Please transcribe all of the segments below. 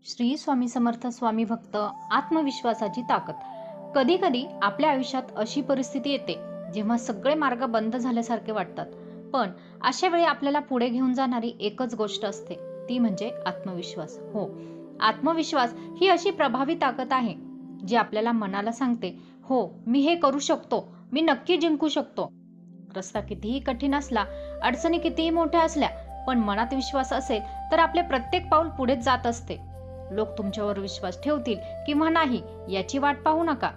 श्री स्वामी समर्थ स्वामी भक्त आत्मविश्वासाची ताकद. कधी कधी आपल्या आयुष्यात अशी परिस्थिती येते जेव्हा सगळे मार्ग बंद झाल्यासारखे वाटतात, पण अशा वेळी आपल्याला पुढे घेऊन जाणारी एकच गोष्ट असते, ती म्हणजे आत्मविश्वास. हो, आत्मविश्वास ही अशी प्रभावी ताकद आहे जी आपल्याला मनाला सांगते, हो मी हे करू शकतो, मी नक्की जिंकू शकतो. रस्ता कितीही कठीण असला, अडचणी कितीही मोठ्या असल्या, पण मनात विश्वास असेल तर आपले प्रत्येक पाऊल पुढेच जात असते. लोक तुमच्यावर विश्वास ठेवतील किंवा नाही याची वाट पाहू नका.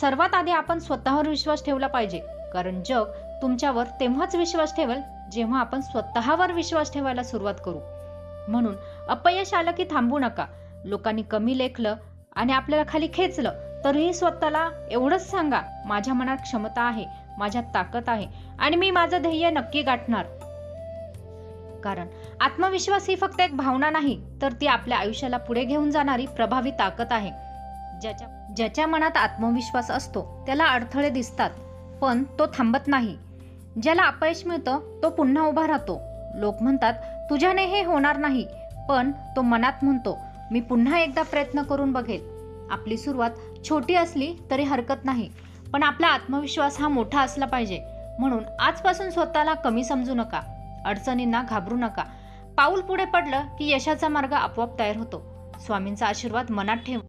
सर्वात आधी आपण स्वतःवर विश्वास ठेवला पाहिजे, कारण जग तुमच्यावर तेव्हाच विश्वास ठेवेल जेव्हा आपण स्वतःवर विश्वास ठेवायला सुरुवात करू. म्हणून अपयश आलं की थांबू नका. लोकांनी कमी लेखलं आणि आपल्याला खाली खेचलं तरीही स्वतःला एवढंच सांगा, माझ्या मनात क्षमता आहे, माझ्यात ताकद आहे आणि मी माझं ध्येय नक्की गाठणार. कारण आत्मविश्वास ही फक्त एक भावना नाही, तर ती आपल्या आयुष्याला पुढे घेऊन जाणारी प्रभावी ताकद आहे. ज्याच्या मनात आत्मविश्वास असतो त्याला अडथळे दिसतात, पण तो थांबत नाही. ज्याला अपयश मिळतं तो पुन्हा उभा राहतो. लोक म्हणतात तुझ्याने हे होणार नाही, पण तो मनात म्हणतो मी पुन्हा एकदा प्रयत्न करून बघेल. आपली सुरुवात छोटी असली तरी हरकत नाही, पण आपला आत्मविश्वास हा मोठा असला पाहिजे. म्हणून आजपासून स्वतःला कमी समजू नका, अडचणींना घाबरू नका. पाऊल पुढे पडलं की यशाचा मार्ग आपोआप तयार होतो. स्वामींचा आशीर्वाद मनात ठेव.